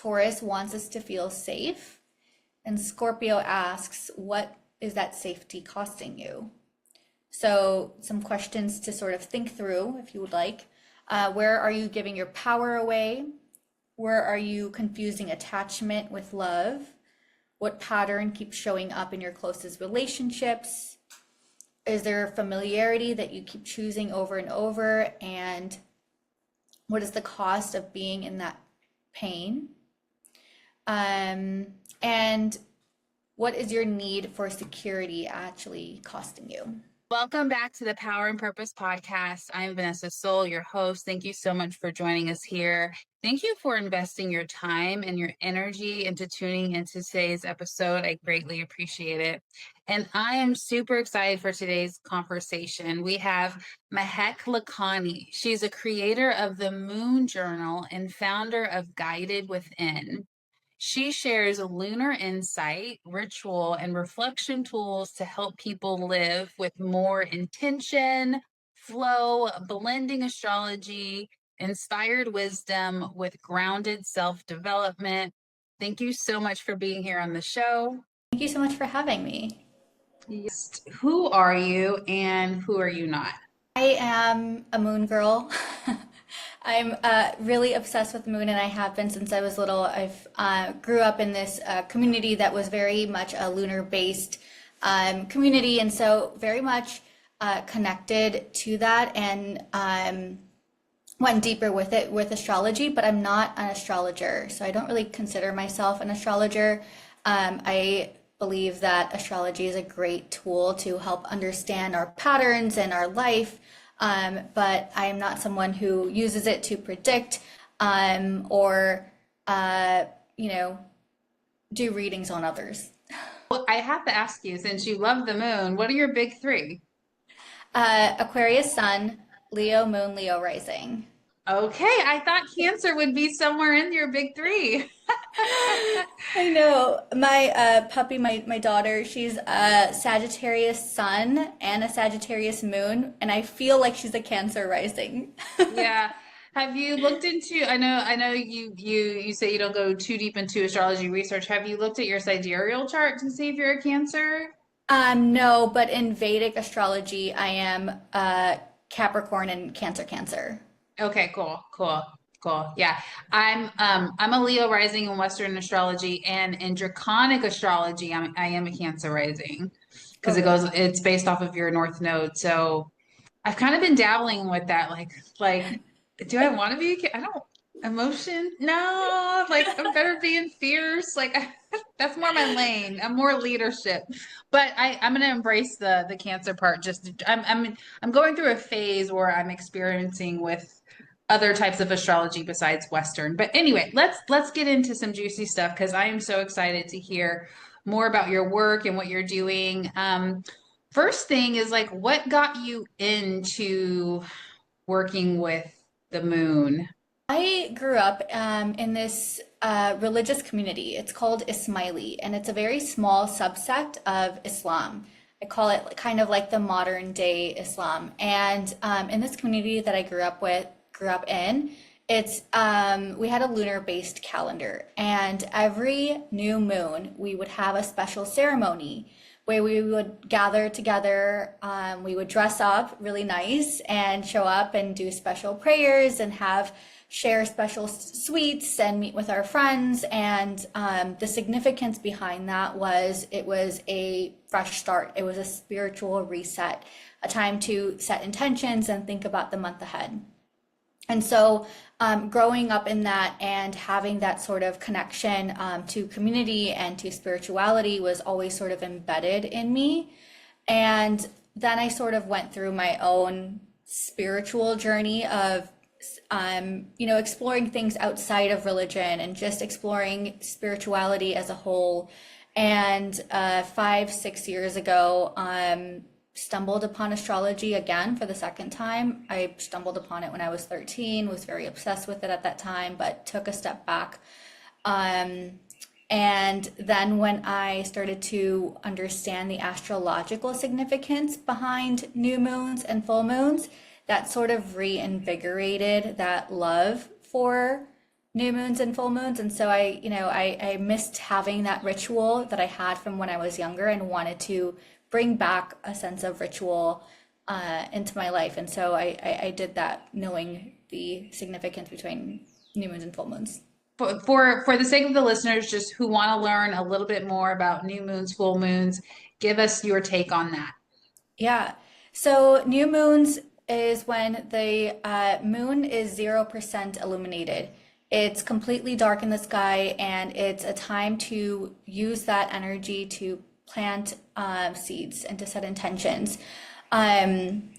Taurus wants us to feel safe. And Scorpio asks, what is that safety costing you? So some questions to sort of think through, if you would like. Where are you giving your power away? Where are you confusing attachment with love? What pattern keeps showing up in your closest relationships? Is there familiarity that you keep choosing over and over? And what is the cost of being in that pain? And what is your need for security actually costing you? Welcome back to the Power and Purpose podcast. I'm Vanessa Soul, your host. Thank you so much for joining us here. Thank you for investing your time and your energy into tuning into today's episode. I greatly appreciate it. And I am super excited for today's conversation. We have Mahek Lakhani. She's a creator of the Moon Journal and founder of Guided Within. She shares lunar insight, ritual, and reflection tools to help people live with more intention, flow, blending astrology, inspired wisdom with grounded self-development. Thank you so much for being here on the show. Thank you so much for having me. Yes. Who are you and who are you not? I am a moon girl. I'm really obsessed with the moon, and I have been since I was little. I've grew up in this community that was very much a lunar-based community, and so very much connected to that, and went deeper with it with astrology. But I'm not an astrologer, so I don't really consider myself an astrologer. I believe that astrology is a great tool to help understand our patterns and our life. But I am not someone who uses it to predict or do readings on others. Well, I have to ask you, since you love the moon, what are your big three? Aquarius sun, Leo moon, Leo rising. Okay, I thought Cancer would be somewhere in your big three. I know my puppy, my daughter, she's a Sagittarius sun and a Sagittarius moon, and I feel like she's a Cancer rising. Yeah. Have you looked into, I know you say you don't go too deep into astrology research. Have you looked at your sidereal chart to see if you're a Cancer? No, but in Vedic astrology, I am Capricorn and Cancer. Okay, cool. Yeah. I'm a Leo rising in Western astrology, and in Draconic astrology, I am a Cancer rising because Okay. it's based off of your North Node. So I've kind of been dabbling with that, like, do I want to be? I don't emotion. No, like I'm better being fierce. Like that's more my lane. I'm more leadership, but I'm gonna embrace the Cancer part. I'm going through a phase where I'm experiencing with other types of astrology besides Western. But anyway, let's get into some juicy stuff because I am so excited to hear more about your work and what you're doing. First thing is like, what got you into working with the moon? I grew up in this religious community. It's called Ismaili, and it's a very small subsect of Islam. I call it kind of like the modern day Islam. And in this community that I grew up in, it's we had a lunar-based calendar, and every new moon we would have a special ceremony where we would gather together. We would dress up really nice and show up and do special prayers and share special sweets and meet with our friends. And the significance behind that was it was a fresh start. It was a spiritual reset, a time to set intentions and think about the month ahead. And so growing up in that and having that sort of connection to community and to spirituality was always sort of embedded in me. And then I sort of went through my own spiritual journey of, exploring things outside of religion and just exploring spirituality as a whole. And 5, 6 years ago, stumbled upon astrology again for the second time. I stumbled upon it when I was 13, was very obsessed with it at that time, but took a step back. And then when I started to understand the astrological significance behind new moons and full moons, that sort of reinvigorated that love for new moons and full moons. And so I missed having that ritual that I had from when I was younger and wanted to bring back a sense of ritual into my life. And so I did that knowing the significance between new moons and full moons. For the sake of the listeners, just who want to learn a little bit more about new moons, full moons, give us your take on that. Yeah. So new moons is when the moon is 0% illuminated. It's completely dark in the sky, and it's a time to use that energy to plant seeds and to set intentions. Um,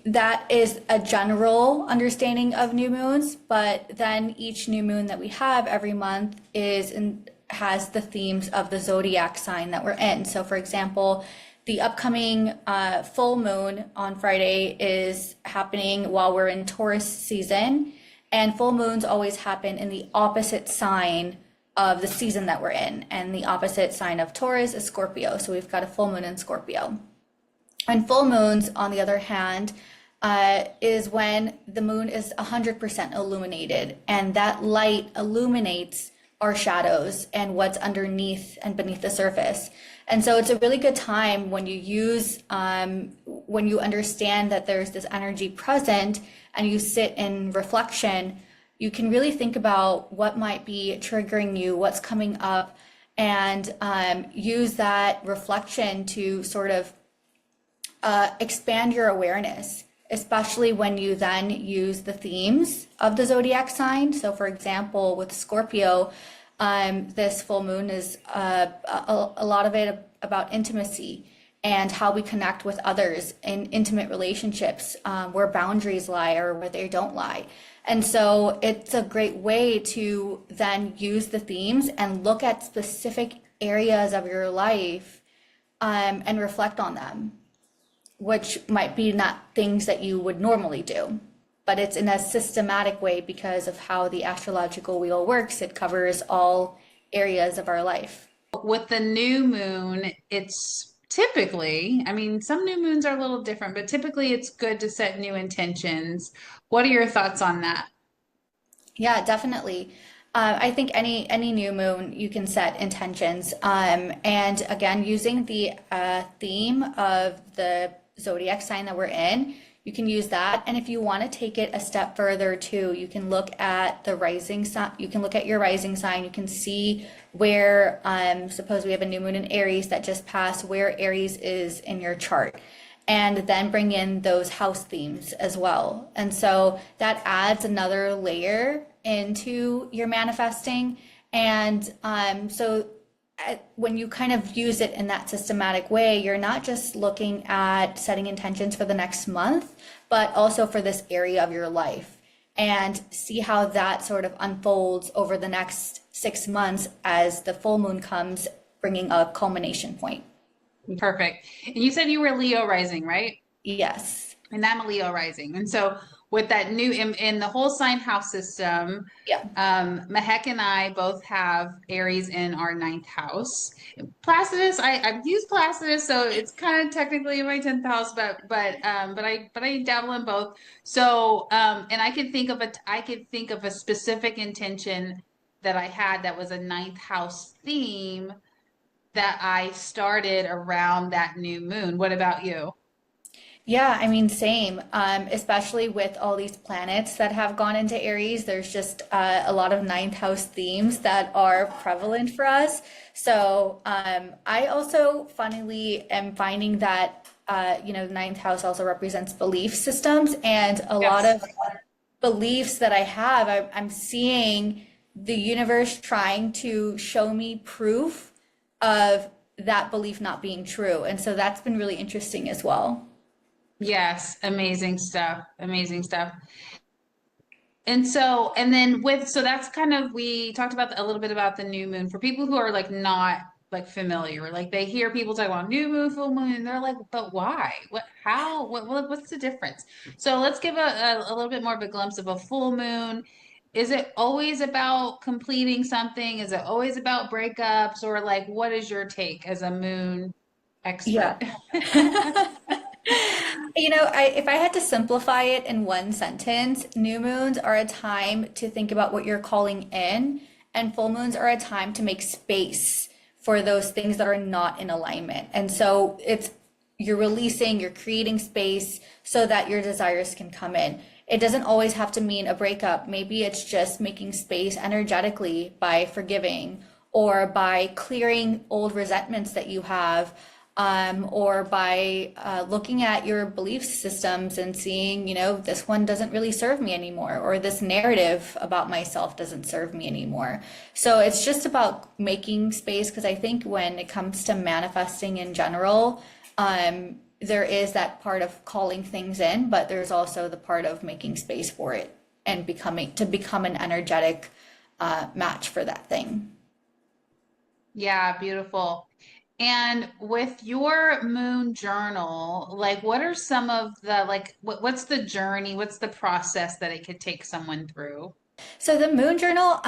that is a general understanding of new moons, but then each new moon that we have every month has the themes of the zodiac sign that we're in. So, for example, the upcoming full moon on Friday is happening while we're in Taurus season, and full moons always happen in the opposite sign of the season that we're in. And the opposite sign of Taurus is Scorpio. So we've got a full moon in Scorpio. And full moons, on the other hand, is when the moon is 100% illuminated, and that light illuminates our shadows and what's underneath and beneath the surface. And so it's a really good time when when you understand that there's this energy present and you sit in reflection, you can really think about what might be triggering you, what's coming up, and use that reflection to sort of expand your awareness, especially when you then use the themes of the zodiac sign. So, for example, with Scorpio, this full moon is a lot of it about intimacy and how we connect with others in intimate relationships, where boundaries lie or where they don't lie. And so it's a great way to then use the themes and look at specific areas of your life, and reflect on them, which might be not things that you would normally do, but it's in a systematic way because of how the astrological wheel works. It covers all areas of our life. With the new moon, it's typically, I mean, some new moons are a little different, but typically it's good to set new intentions. What are your thoughts on that? Yeah, definitely. I think any new moon you can set intentions, and again using the theme of the zodiac sign that we're in, you can use that. And if you want to take it a step further too, you can look at the rising sign. You can look at your rising sign. You can see where, suppose we have a new moon in Aries that just passed, where Aries is in your chart, and then bring in those house themes as well. And so that adds another layer into your manifesting. And when you kind of use it in that systematic way, you're not just looking at setting intentions for the next month, but also for this area of your life, and see how that sort of unfolds over the next 6 months as the full moon comes, bringing a culmination point. Perfect. And you said you were Leo rising, right? Yes. And I'm a Leo rising. And so with that new in the whole sign house system, Yeah. Mahek and I both have Aries in our ninth house. Placidus, I've used Placidus, so it's kind of technically in my 10th house, but I dabble in both. So and I could think of a specific intention that I had that was a ninth house theme that I started around that new moon. What about you? Yeah, I mean, same. Especially with all these planets that have gone into Aries, there's just a lot of ninth house themes that are prevalent for us. So I also, funnily, am finding that ninth house also represents belief systems, and a lot Yes. of beliefs that I have, I'm seeing the universe trying to show me proof of that belief not being true, and so that's been really interesting as well. Yes, amazing stuff. Amazing stuff. And so, and then so that's kind of, we talked about a little bit about the new moon for people who are like not like familiar, like they hear people talk about new moon, full moon, and they're like, but why? What's the difference? So let's give a little bit more of a glimpse of a full moon. Is it always about completing something? Is it always about breakups? Or like, what is your take as a moon expert? Yeah. If I had to simplify it in one sentence, new moons are a time to think about what you're calling in, and full moons are a time to make space for those things that are not in alignment. And so you're releasing, you're creating space so that your desires can come in. It doesn't always have to mean a breakup. Maybe it's just making space energetically by forgiving or by clearing old resentments that you have, or by looking at your belief systems and seeing, this one doesn't really serve me anymore, or this narrative about myself doesn't serve me anymore. So it's just about making space, because I think when it comes to manifesting in general, there is that part of calling things in, but there's also the part of making space for it and become an energetic match for that thing. Yeah, beautiful. And with your moon journal, like what are some of the what's the journey, what's the process that it could take someone through? So the moon journal,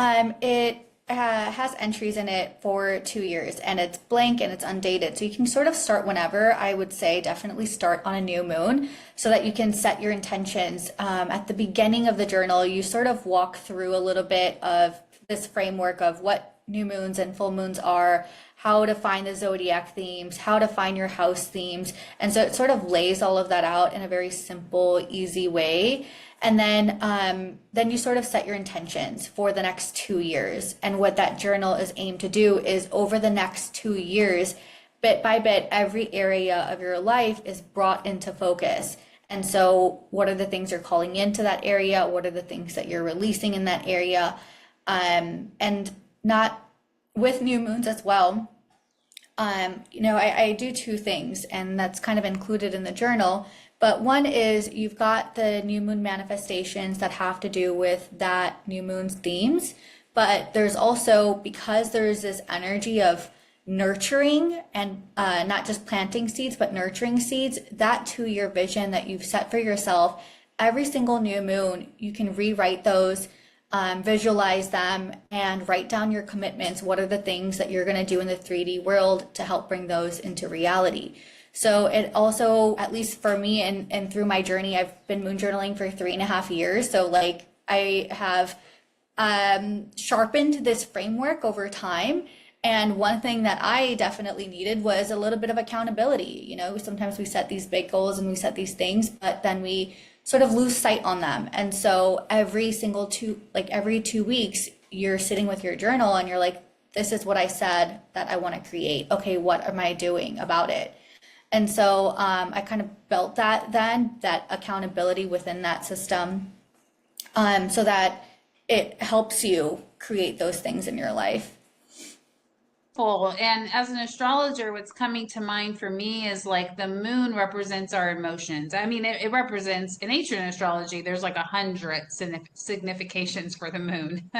it has entries in it for 2 years, and it's blank and it's undated. So you can sort of start whenever. I would say definitely start on a new moon so that you can set your intentions. At the beginning of the journal, you sort of walk through a little bit of this framework of what new moons and full moons are, how to find the zodiac themes, how to find your house themes. And so it sort of lays all of that out in a very simple, easy way. And then you sort of set your intentions for the next 2 years. And what that journal is aimed to do is over the next 2 years, bit by bit, every area of your life is brought into focus. And so what are the things you're calling into that area? What are the things that you're releasing in that area? And not with new moons as well. I do two things, and that's kind of included in the journal. But one is you've got the new moon manifestations that have to do with that new moon's themes. But there's also, because there's this energy of nurturing and not just planting seeds, but nurturing seeds, that 2 year vision that you've set for yourself, every single new moon, you can rewrite those, visualize them, and write down your commitments. What are the things that you're going to do in the 3D world to help bring those into reality? So it also, at least for me and through my journey, I've been moon journaling for 3.5 years. So like I have sharpened this framework over time. And one thing that I definitely needed was a little bit of accountability. Sometimes we set these big goals and we set these things, but then we sort of lose sight on them. And so every 2 weeks, you're sitting with your journal and you're like, this is what I said that I want to create. Okay, what am I doing about it? And so I kind of built that accountability within that system, so that it helps you create those things in your life. Full. And as an astrologer, what's coming to mind for me is like the moon represents our emotions. I mean, it represents, in ancient astrology, there's like 100 significations for the moon.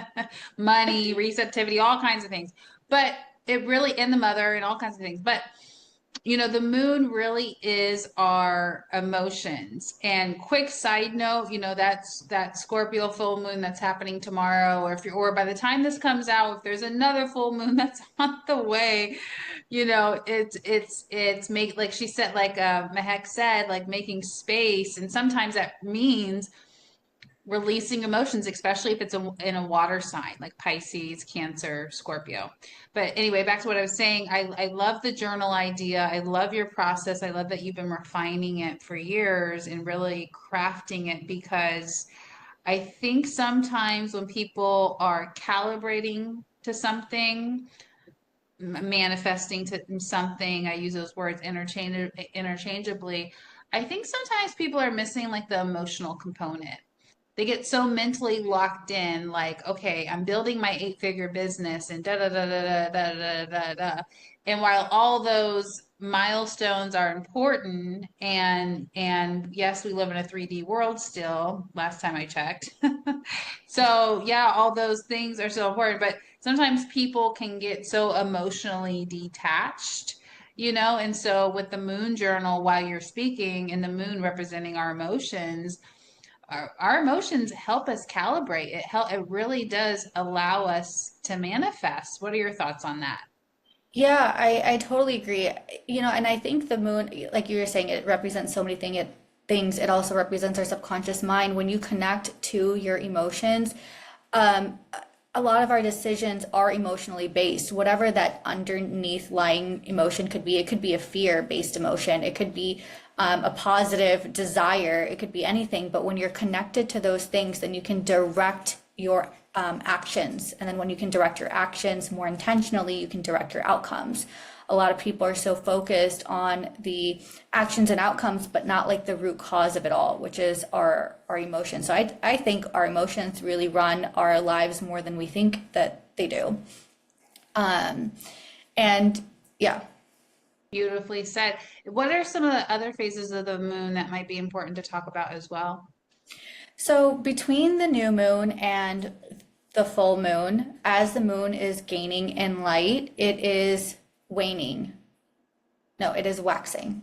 Money, receptivity, all kinds of things. But it really, and the mother and all kinds of things. But the moon really is our emotions. And quick side note, that's that Scorpio full moon that's happening tomorrow, or by the time this comes out, if there's another full moon that's on the way, it's make, like she said, like Mahek said, like making space. And sometimes that means releasing emotions, especially if it's in a water sign like Pisces, Cancer, Scorpio. But anyway, back to what I was saying. I love the journal idea. I love your process. I love that you've been refining it for years and really crafting it, because I think sometimes when people are calibrating to something, manifesting to something, I use those words interchangeably. I think sometimes people are missing like the emotional component. They get so mentally locked in, like, okay, I'm building my 8-figure business and da da da da da da da da da. And while all those milestones are important, and yes, we live in a 3D world still, last time I checked. So yeah, all those things are so important, but sometimes people can get so emotionally detached. And so with the moon journal, while you're speaking, and the moon representing our emotions, our emotions help us calibrate. It really does allow us to manifest. What are your thoughts on that? Yeah, I totally agree. And I think the moon, like you were saying, it represents so many things. things, it also represents our subconscious mind. When you connect to your emotions, um, a lot of our decisions are emotionally based, whatever that underneath lying emotion could be. It could be a fear-based emotion. It could be a positive desire. It could be anything. But when you're connected to those things, then you can direct your actions. And then when you can direct your actions more intentionally, you can direct your outcomes. A lot of people are so focused on the actions and outcomes, but not like the root cause of it all, which is our emotions. So I think our emotions really run our lives more than we think that they do. And yeah. Beautifully said. What are some of the other phases of the moon that might be important to talk about as well? So between the new moon and the full moon, as the moon is gaining in light, it is waning. No, it is waxing.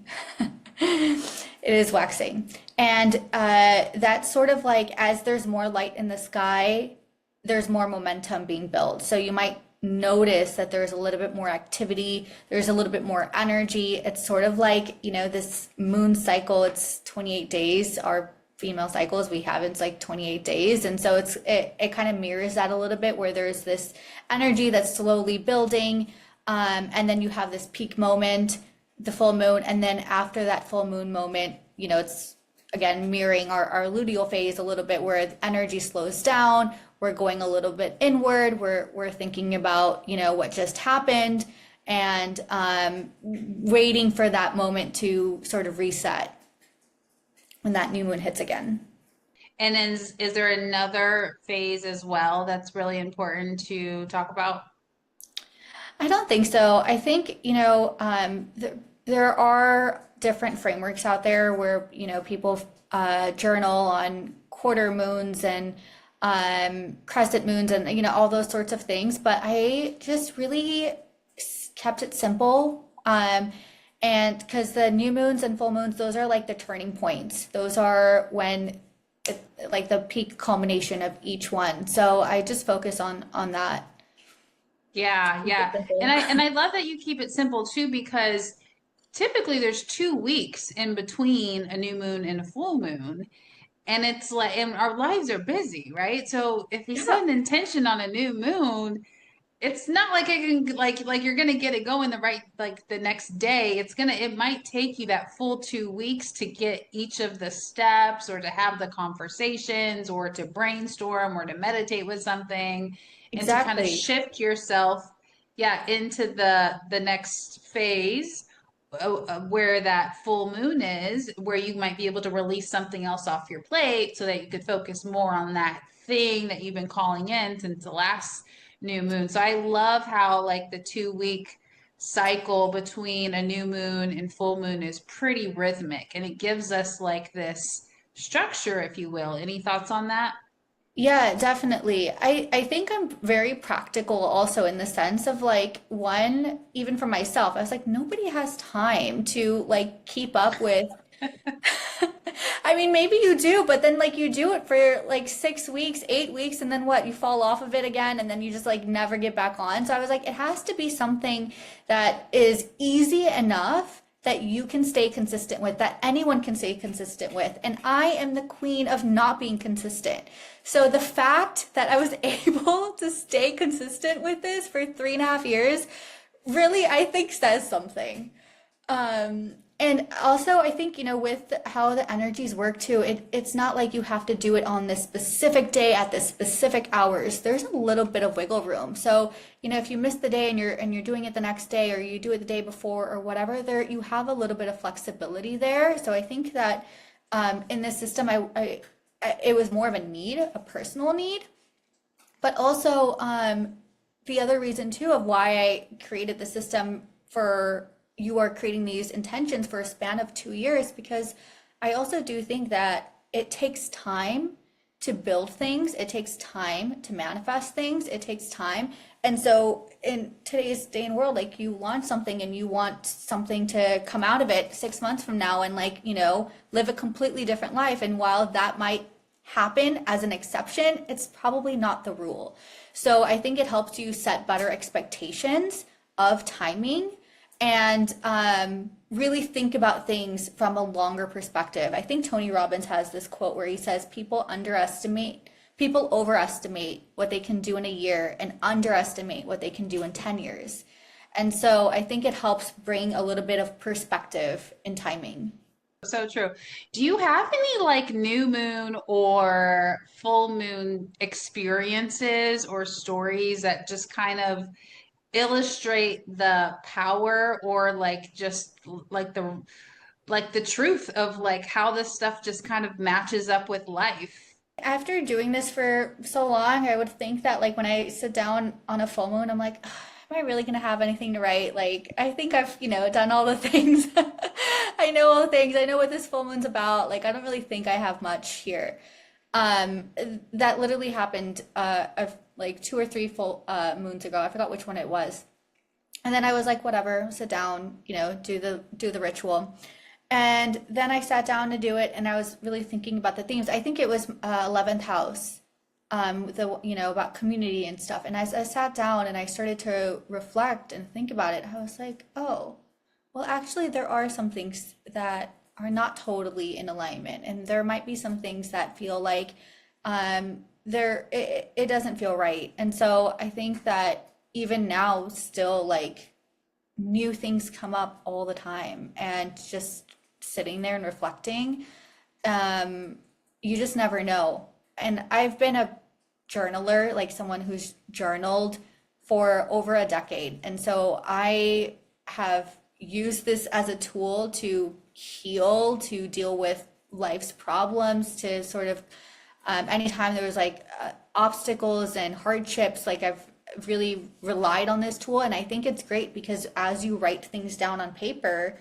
It is waxing. And that's sort of like as there's more light in the sky, there's more momentum being built. So you might notice that there's a little bit more activity, there's a little bit more energy. It's sort of like, this moon cycle, it's 28 days. Our female cycles we have, it's like 28 days. And so it kind of mirrors that a little bit, where there's this energy that's slowly building. And then you have this peak moment, the full moon. And then after that full moon moment, it's again mirroring our luteal phase a little bit, where energy slows down. We're going a little bit inward. We're thinking about, what just happened, and waiting for that moment to sort of reset when that new moon hits again. And is there another phase as well that's really important to talk about? I don't think so. I think, there are different frameworks out there where, people journal on quarter moons and crescent moons and, all those sorts of things. But I just really kept it simple. And because the new moons and full moons, those are like the turning points. Those are when like the peak culmination of each one. So I just focus on that. Yeah, yeah. And I love that you keep it simple too, because typically there's 2 weeks in between a new moon and a full moon. And it's like, and our lives are busy, right? So if we set an intention on a new moon, it's not like it can like you're gonna get it going the right like the next day. It might take you that full 2 weeks to get each of the steps, or to have the conversations, or to brainstorm, or to meditate with something, and to kind of Exactly. shift yourself, yeah, into the next phase, where that full moon is, where you might be able to release something else off your plate, so that you could focus more on that thing that you've been calling in since the last new moon. So I love how like the 2 week cycle between a new moon and full moon is pretty rhythmic, and it gives us like this structure, if you will. Any thoughts on that? Yeah, definitely. I think I'm very practical also, in the sense of like, one, even for myself, I was like, nobody has time to like keep up with. I mean, maybe you do, but then like you do it for like 6 weeks, 8 weeks, and then what? You fall off of it again, and then you just like never get back on. So I was like, it has to be something that is easy enough that you can stay consistent with, that anyone can stay consistent with. And I am the queen of not being consistent. So the fact that I was able to stay consistent with this for 3.5 years really, I think, says something. And also, I think, with how the energies work too, it's not like you have to do it on this specific day at this specific hours. There's a little bit of wiggle room. So, if you miss the day and you're doing it the next day, or you do it the day before or whatever, there you have a little bit of flexibility there. So I think that in this system, it was more of a need, a personal need, but also the other reason too of why I created the system for you are creating these intentions for a span of 2 years, because I also do think that it takes time to build things. It takes time to manifest things. It takes time. And so in today's day and world, like, you launch something and you want something to come out of it 6 months from now and live a completely different life. And while that might happen as an exception, it's probably not the rule. So I think it helps you set better expectations of timing, and really think about things from a longer perspective. I think Tony Robbins has this quote where he says, people overestimate what they can do in a year and underestimate what they can do in 10 years. And so I think it helps bring a little bit of perspective in timing. So true. Do you have any like new moon or full moon experiences or stories that just kind of illustrate the power or like just like the truth of like how this stuff just kind of matches up with life? After doing this for so long, I would think that like when I sit down on a full moon, I'm like, "Ugh, am I really gonna have anything to write? Like, I think I've, done all the things. I know all the things. I know what this full moon's about. Like, I don't really think I have much here. Um, that literally happened like 2 or 3 full moons ago. I forgot which one it was. And then I was like, whatever, sit down, do the ritual. And then I sat down to do it, and I was really thinking about the themes. I think it was 11th house, about community and stuff. And as I sat down and I started to reflect and think about it, I was like, oh, well, actually, there are some things that are not totally in alignment, and there might be some things that feel like it doesn't feel right. And so I think that even now, still like new things come up all the time, and just sitting there and reflecting, you just never know. And I've been a journaler, like someone who's journaled for over a decade. And so I have used this as a tool to heal, to deal with life's problems, to sort of, anytime there was like obstacles and hardships, like I've really relied on this tool. And I think it's great because as you write things down on paper,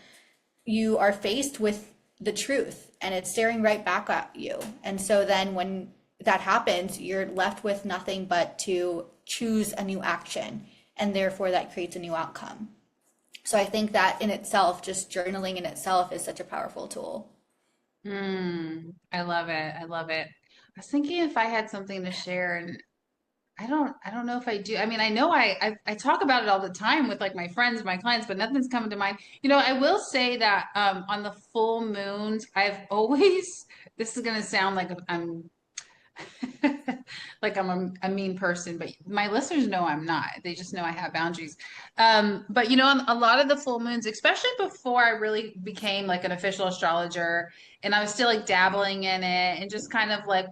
you are faced with the truth and it's staring right back at you. And so then when that happens, you're left with nothing but to choose a new action. And therefore that creates a new outcome. So I think that in itself, just journaling in itself is such a powerful tool. I love it. I love it. I was thinking if I had something to share, and I don't know if I do. I mean, I know I talk about it all the time with like my friends, my clients, but nothing's coming to mind. I will say that on the full moons, I've always this is gonna sound like I'm like I'm a mean person, but my listeners know I'm not. They just know I have boundaries. But on a lot of the full moons, especially before I really became like an official astrologer, and I was still like dabbling in it and just kind of like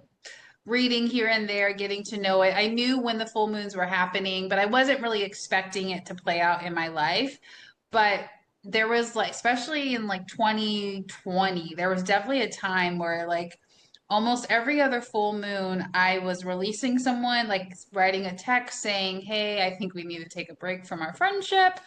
reading here and there, getting to know it. I knew when the full moons were happening, but I wasn't really expecting it to play out in my life. But there was like, especially in like 2020, there was definitely a time where like almost every other full moon, I was releasing someone, like writing a text saying, hey, I think we need to take a break from our friendship.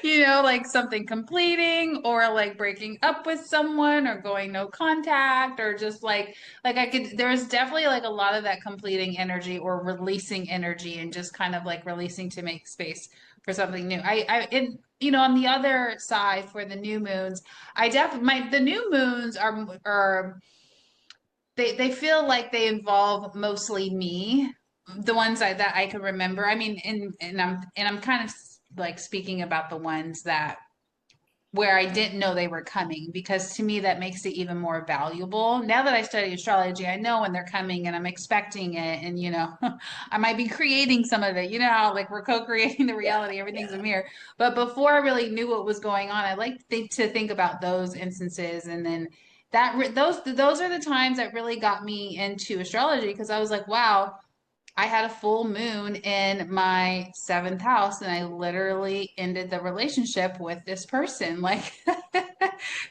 Like something completing or like breaking up with someone or going no contact or just like I could there was definitely like a lot of that completing energy or releasing energy and just kind of like releasing to make space for something new. On the other side for the new moons, I definitely my the new moons are they feel like they involve mostly me, the ones that I can remember. I mean, and I'm kind of like speaking about the ones that where I didn't know they were coming, because to me that makes it even more valuable. Now that I study astrology, I know when they're coming and I'm expecting it, and I might be creating some of it. You know how like we're co-creating the Yeah, reality, everything's a yeah. mirror. But before I really knew what was going on, I like to think about those instances, and then those are the times that really got me into astrology, because I was like, wow, I had a full moon in my seventh house, and I literally ended the relationship with this person. Like, You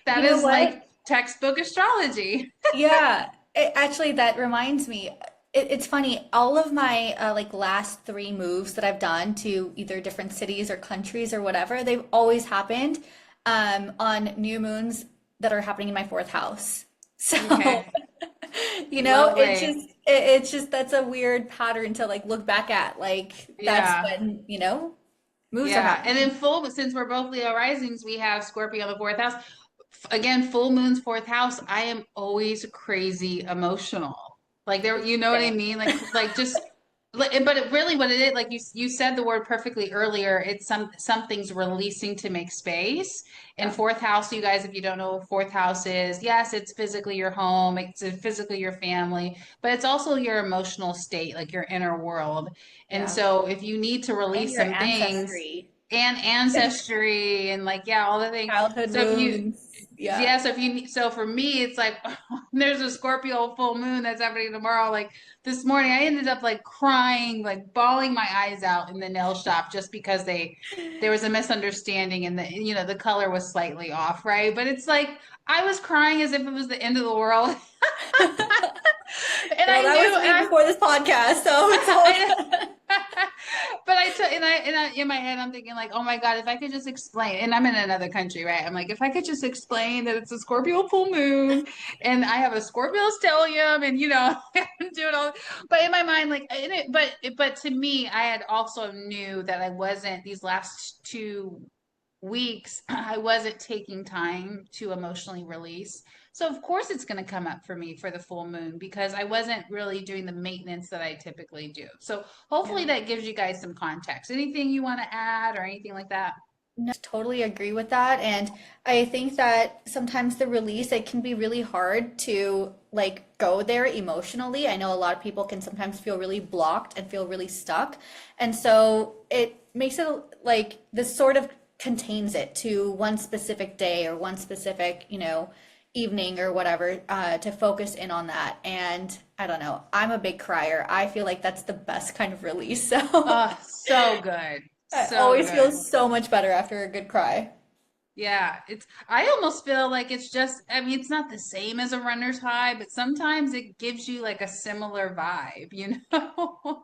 that know is what? like textbook astrology. Yeah, actually, that reminds me. It's funny. All of my like last 3 moves that I've done to either different cities or countries or whatever, they've always happened on new moons that are happening in my fourth house. So, Okay, it's just lovely. it's just that's a weird pattern to like look back at. Like that's Yeah. when, moves are Yeah. And then happening. since we're both Leo risings, we have Scorpio in the fourth house. Again, full moon's fourth house. I am always crazy emotional. Like there, you know what I Same. mean? Like just But it really, what it is, like you said the word perfectly earlier, it's something's releasing to make space. And Yeah. fourth house, you guys, if you don't know what fourth house is, yes, it's physically your home, it's physically your family, but it's also your emotional state, like your inner world. And Yeah. so if you need to And release your some things ancestry, and ancestry and like, yeah, all the things. childhood So if you, wounds. Yeah. yeah, so if you, so for me, it's like there's a Scorpio full moon that's happening tomorrow. Like this morning, I ended up like crying, like bawling my eyes out in the nail shop just because there was a misunderstanding and the color was slightly off, right? But it's like I was crying as if it was the end of the world. And Well, I that knew, was and me before this podcast, so it's all I, good. but I took, in my head, I'm thinking like, oh my God, if I could just explain, and I'm in another country, right? I'm like, if I could just explain that it's a Scorpio full moon, and I have a Scorpio stellium, and I'm doing all. But in my mind, like, but to me, I had also knew that I wasn't these last 2 weeks, I wasn't taking time to emotionally release. So of course it's going to come up for me for the full moon because I wasn't really doing the maintenance that I typically do. So hopefully Yeah. that gives you guys some context. Anything you want to add or anything like that? No, totally agree with that. And I think that sometimes the release, it can be really hard to like go there emotionally. I know a lot of people can sometimes feel really blocked and feel really stuck. And so it makes it like this sort of contains it to one specific day or one specific, evening or whatever, to focus in on that. And I don't know, I'm a big crier. I feel like that's the best kind of release. So Oh, so good. I So always feel good. so much better after a good cry. Yeah, I almost feel like it's just, I mean, it's not the same as a runner's high, but sometimes it gives you like a similar vibe, you know?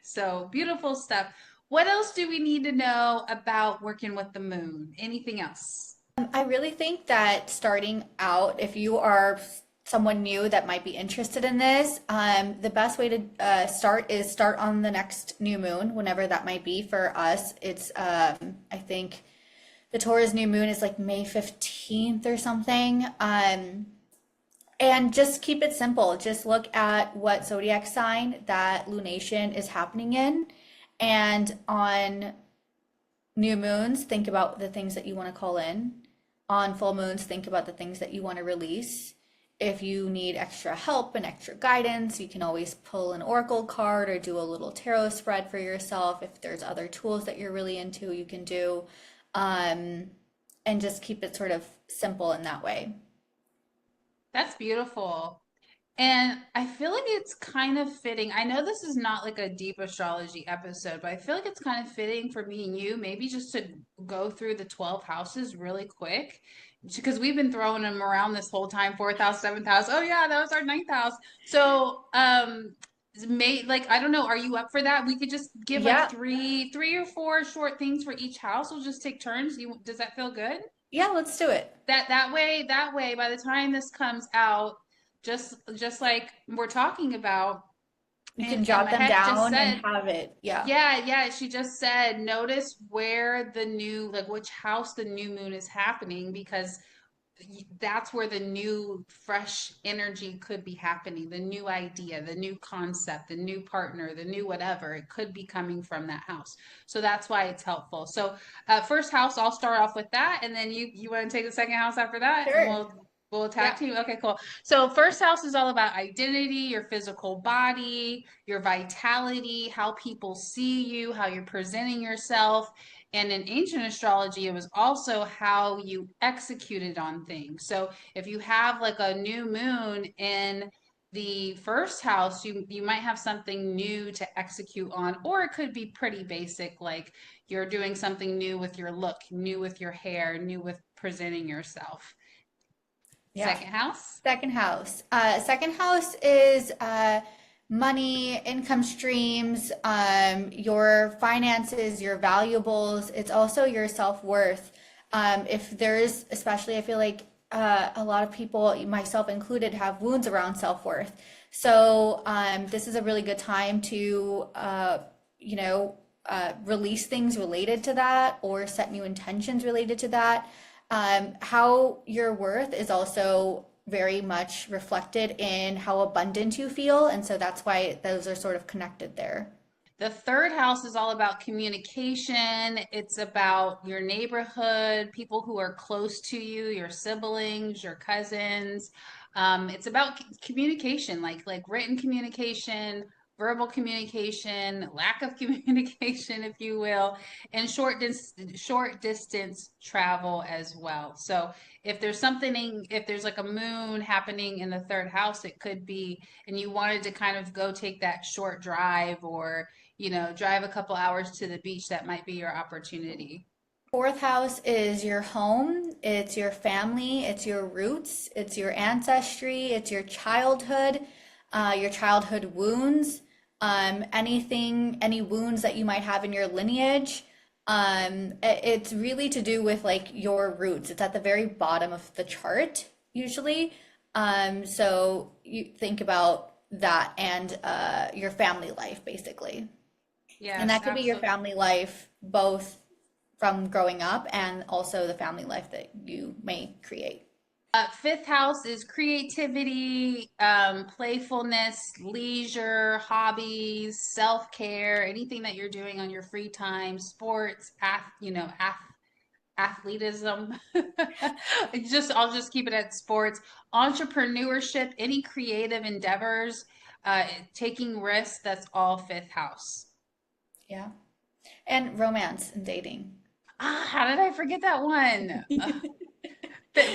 So beautiful stuff. What else do we need to know about working with the moon? Anything else? I really think that starting out, if you are someone new that might be interested in this, the best way to start is start on the next new moon, whenever that might be. For us, it's I think the Taurus new moon is like May 15th or something. And just keep it simple. Just look at what zodiac sign that lunation is happening in. And on new moons, think about the things that you want to call in. On full moons, think about the things that you want to release. If you need extra help and extra guidance, you can always pull an oracle card or do a little tarot spread for yourself. If there's other tools that you're really into, you can do. Um, and just keep it sort of simple in that way. That's beautiful. And I feel like it's kind of fitting. I know this is not like a deep astrology episode, but I feel like it's kind of fitting for me and you, maybe just to go through the 12 houses really quick. Because we've been throwing them around this whole time, fourth house, seventh house. Oh yeah, that was our ninth house. So like I don't know, are you up for that? We could just give like Yeah, three or four short things for each house. We'll just take turns. Does that feel good? yeah, let's do it. That way by the time this comes out, just like we're talking about, You can and jot them Mahek just down and said, have it. Yeah. yeah, she just said notice where the new, like which house the new moon is happening, because that's where the new fresh energy could be happening, the new idea, the new concept, the new partner, the new whatever, it could be coming from that house. So that's why it's helpful. So first house, I'll start off with that, and then you want to take the second house after that, and Sure. we'll Yeah. tag team. Okay, cool. So first house is all about identity, your physical body, your vitality, how people see you, how you're presenting yourself. And in ancient astrology, it was also how you executed on things. So if you have like a new moon in the first house, you might have something new to execute on, or it could be pretty basic, like you're doing something new with your look, new with your hair, new with presenting yourself. Yeah. Second house. Second house. Second house is money, income streams, your finances, your valuables. It's also your self-worth. If there's, especially, I feel like a lot of people, myself included, have wounds around self-worth. So this is a really good time to, release things related to that or set new intentions related to that. How your worth is also very much reflected in how abundant you feel. And so that's why those are sort of connected there. The third house is all about communication. It's about your neighborhood, people who are close to you, your siblings, your cousins. It's about communication, like written communication, verbal communication, lack of communication, if you will, and short distance travel as well. So if there's like a moon happening in the third house, it could be, and you wanted to kind of go take that short drive or drive a couple hours to the beach, that might be your opportunity. Fourth house is your home, it's your family, it's your roots, it's your ancestry, it's your childhood wounds, any wounds that you might have in your lineage. It's really to do with like your roots. It's at the very bottom of the chart usually. So you think about that and your family life basically. Yes, And that could be your absolutely. family life both from growing up and also the family life that you may create. Fifth house is creativity, playfulness, leisure, hobbies, self-care, anything that you're doing on your free time, sports, athletism. I'll just keep it at sports, entrepreneurship, any creative endeavors, taking risks. That's all fifth house. Yeah. And romance and dating. How did I forget that one?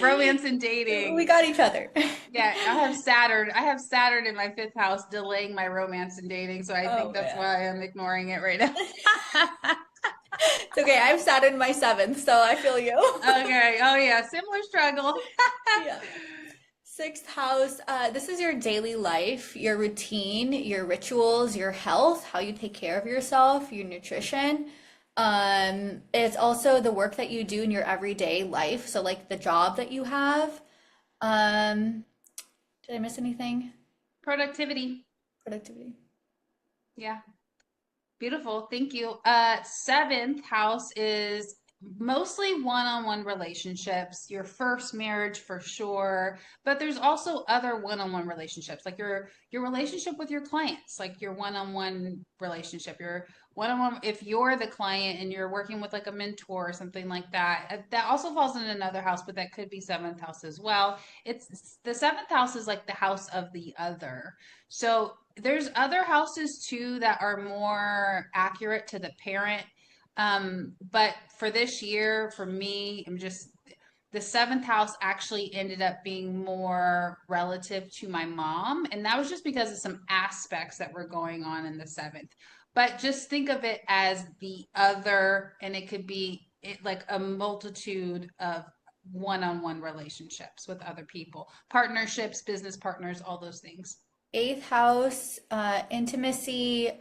Romance and We dating. got each other. Yeah, I have Saturn. I have Saturn in my fifth house, delaying my romance and dating. So I think Oh that's man. why I'm ignoring it right now. It's okay. I've sat in my seventh, so I feel you. Okay. Oh yeah, similar struggle. Yeah. Sixth house, this is your daily life, your routine, your rituals, your health, how you take care of yourself, your nutrition. It's also the work that you do in your everyday life. So like the job that you have. Um, did I miss anything? Productivity. Productivity. Yeah. Beautiful. Thank you. Seventh house is mostly one-on-one relationships, your first marriage for sure, but there's also other one-on-one relationships, like your relationship with your clients, like your one-on-one relationship, your one-on-one if you're the client and you're working with like a mentor or something like that. That also falls in another house, but that could be seventh house as well. It's the seventh house is like the house of the other. So there's other houses too that are more accurate to the parent. But for this year, for me, the seventh house actually ended up being more relative to my mom. And that was just because of some aspects that were going on in the seventh. But just think of it as the other, and it could be like a multitude of one-on-one relationships with other people, partnerships, business partners, all those things. Eighth house, intimacy,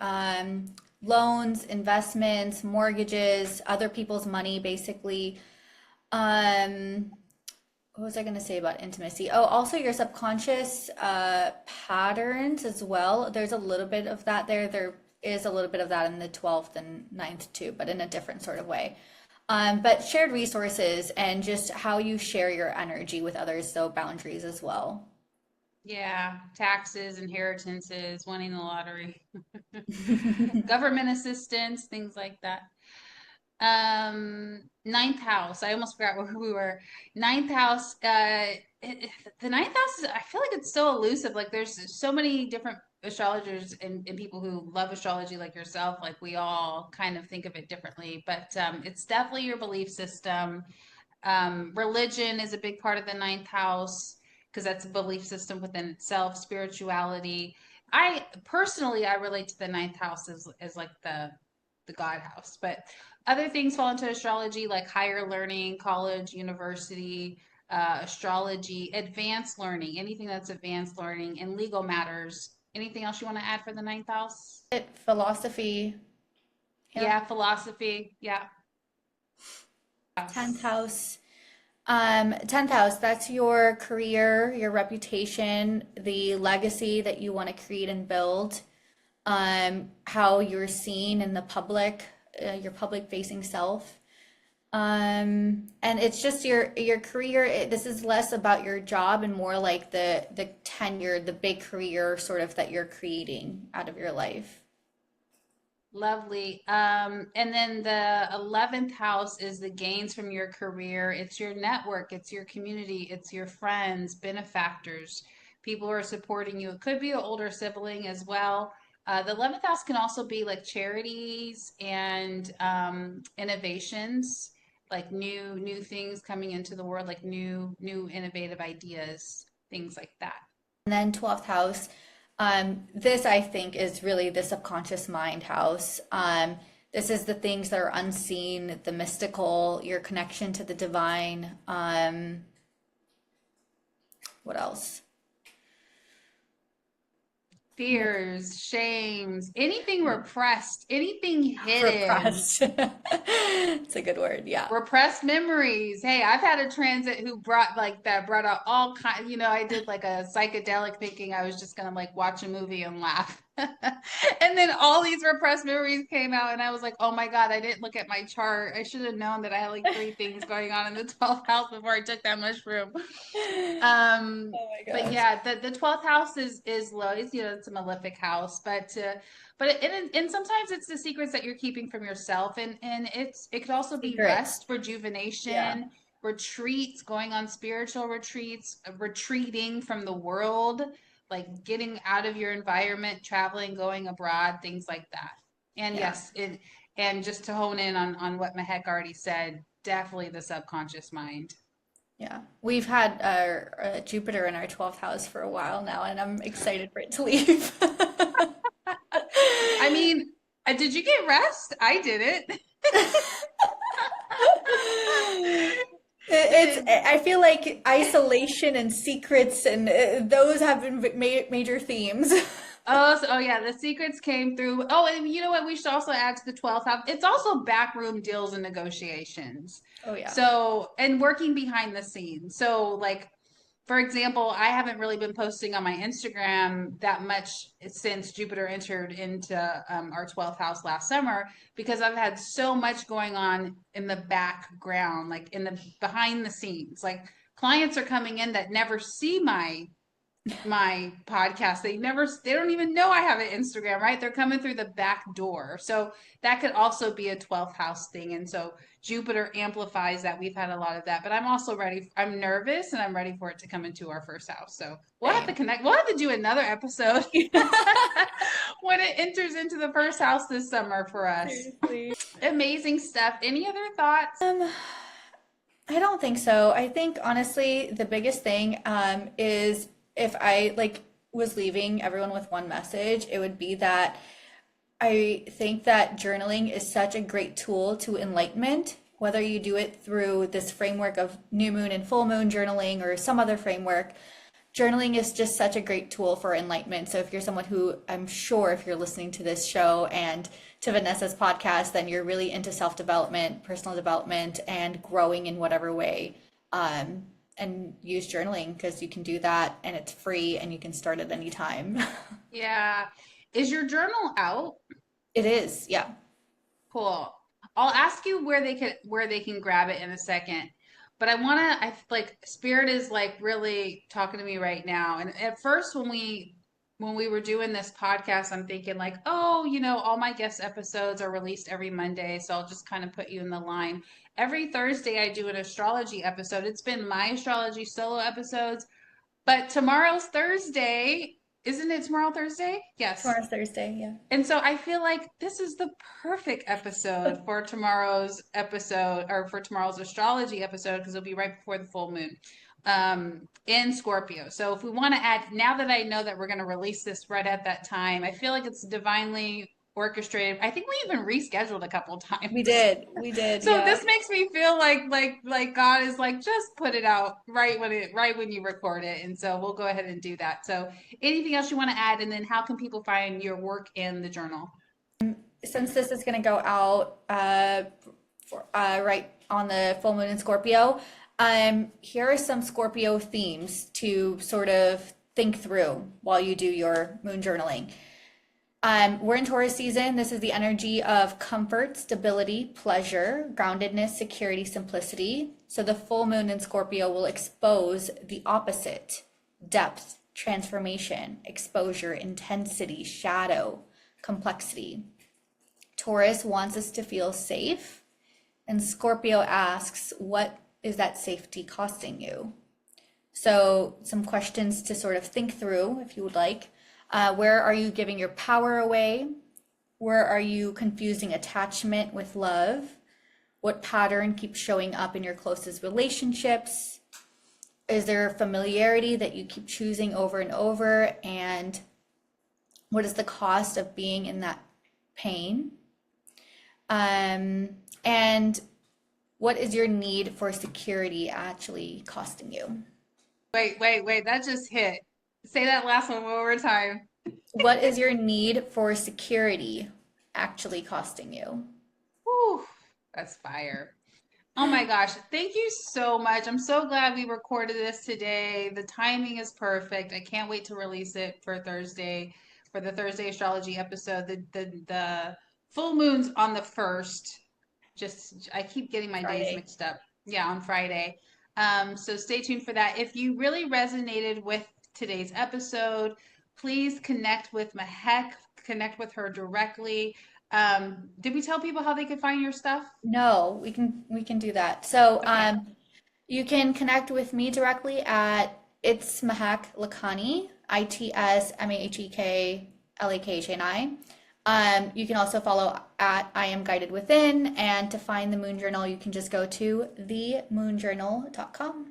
loans, investments, mortgages, other people's money, basically. Um, what was I going to say about intimacy? Oh, also your subconscious patterns as well. There's a little bit of that there. There is a little bit of that in the 12th and ninth too, but in a different sort of way. But shared resources and just how you share your energy with others, so boundaries as well. Yeah, taxes, inheritances, winning the lottery, government assistance, things like that. Ninth house. I almost forgot where we were. Ninth house. The ninth house is, I feel like it's so elusive. Like there's so many different astrologers and people who love astrology like yourself. Like we all kind of think of it differently, but it's definitely your belief system. Religion is a big part of the ninth house because that's a belief system within itself. Spirituality. I relate to the ninth house as like the God house, but other things fall into astrology like higher learning, college, university, astrology, advanced learning, anything that's advanced learning, and legal matters. Anything else you want to add for the ninth house? Philosophy, yeah. Yeah, philosophy. Yeah. 10th Yes. house. 10th house, that's your career, your reputation, the legacy that you want to create and build, how you're seen in the public, your public facing self. And it's just your career. This is less about your job and more like the tenure, the big career sort of that you're creating out of your life. Lovely. And then the 11th house is the gains from your career. It's your network, it's your community, it's your friends, benefactors, people who are supporting you. It could be an older sibling as well. The 11th house can also be like charities and innovations, like new things coming into the world, like new innovative ideas, things like that. And then 12th house, this I think is really the subconscious mind house. This is the things that are unseen, the mystical, your connection to the divine. What else? Fears, shames, anything repressed, anything hidden, Repressed. It's a good word, yeah. repressed memories. Hey, I've had a transit who brought like that, brought out all kind. I did like a psychedelic thinking I was just gonna like watch a movie and laugh, and then all these repressed memories came out, and I was like, oh my God, I didn't look at my chart. I should have known that I had like three things going on in the 12th house before I took that mushroom. Um, Oh my but gosh. yeah, the 12th house is low. It's a malefic house, but sometimes it's the secrets that you're keeping from yourself, and it could also be Secrets. rest, Yeah. rejuvenation, retreats, going on spiritual retreats, retreating from the world, like getting out of your environment, traveling, going abroad, things like that. And Yeah. yes, and just to hone in on what Mahek already said, definitely the subconscious mind. Yeah. We've had Jupiter in our 12th house for a while now, and I'm excited for it to leave. I mean, did you get rest? I didn't. I feel like isolation and secrets and those have been major themes. Oh yeah, the secrets came through. Oh, and you know what? We should also add to the 12th house. It's also backroom deals and negotiations. Oh yeah. So, and working behind the scenes. So, like, for example, I haven't really been posting on my Instagram that much since Jupiter entered into our 12th house last summer because I've had so much going on in the background, like in the behind the scenes. Like, clients are coming in that never see my podcast. They don't even know I have an Instagram, right? They're coming through the back door. So that could also be a 12th house thing. And so Jupiter amplifies that. We've had a lot of that, but I'm also ready. I'm nervous and I'm ready for it to come into our first house. So we'll have to Same. connect. We'll have to do another episode when it enters into the first house this summer for us. Seriously. Amazing stuff. Any other thoughts? I don't think so. I think honestly, the biggest thing is if I like was leaving everyone with one message, it would be that I think that journaling is such a great tool to enlightenment, whether you do it through this framework of new moon and full moon journaling or some other framework. Journaling is just such a great tool for enlightenment. So if you're someone who, I'm sure if you're listening to this show and to Vanessa's podcast, then you're really into self-development, personal development, and growing in whatever way. And use journaling because you can do that and it's free and you can start at any time. Yeah. Is your journal out? It is, yeah. Cool. I'll ask you where they can grab it in a second. But I like Spirit is like really talking to me right now. And at first when we were doing this podcast, I'm thinking like, oh, all my guest episodes are released every Monday, so I'll just kind of put you in the line. Every Thursday I do an astrology episode. It's been my astrology solo episodes, but tomorrow's Thursday. Isn't it tomorrow Thursday? Yes. Tomorrow's Thursday, yeah. And so I feel like this is the perfect episode for tomorrow's episode or for tomorrow's astrology episode because it'll be right before the full moon in Scorpio. So if we want to add, now that I know that we're going to release this right at that time, I feel like it's divinely orchestrated. I think we even rescheduled a couple times. We did, So yeah. this makes me feel like God is like just put it out right when you record it, and so we'll go ahead and do that. So anything else you want to add, and then how can people find your work in the journal? Since this is going to go out right on the full moon in Scorpio, here are some Scorpio themes to sort of think through while you do your moon journaling. We're in Taurus season. This is the energy of comfort, stability, pleasure, groundedness, security, simplicity. So the full moon in Scorpio will expose the opposite: depth, transformation, exposure, intensity, shadow, complexity. Taurus wants us to feel safe, and Scorpio asks, what is that safety costing you? So, some questions to sort of think through if you would like. Where are you giving your power away? Where are you confusing attachment with love? What pattern keeps showing up in your closest relationships? Is there familiarity that you keep choosing over and over? And what is the cost of being in that pain? And what is your need for security actually costing you? Wait. That just hit. Say that last one more time. What is your need for security actually costing you? Whew, that's fire. Oh my gosh. Thank you so much. I'm so glad we recorded this today. The timing is perfect. I can't wait to release it for Thursday, for the Thursday astrology episode. The full moon's on the first. Just I keep getting my days Friday. mixed up. Yeah, on Friday. So stay tuned for that. If you really resonated with today's episode, please connect with Mahek, connect with her directly. Did we tell people how they could find your stuff? No, we can do that. So, Okay. you can connect with me directly at it's Mahek Lakhani, ITSMAHEK LAKHNI. You can also follow at I am guided within, and to find the Moon Journal, you can just go to themoonjournal.com.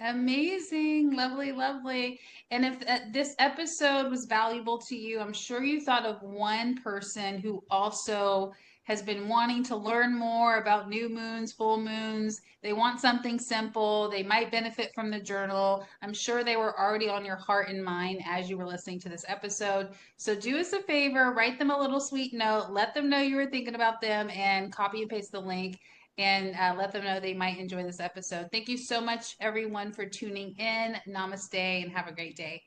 Amazing. Lovely, lovely. And if this episode was valuable to you, I'm sure you thought of one person who also has been wanting to learn more about new moons, full moons. They want something simple. They might benefit from the journal. I'm sure they were already on your heart and mind as you were listening to this episode. So do us a favor, write them a little sweet note, let them know you were thinking about them, and copy and paste the link and let them know they might enjoy this episode. Thank you so much, everyone, for tuning in. Namaste and have a great day.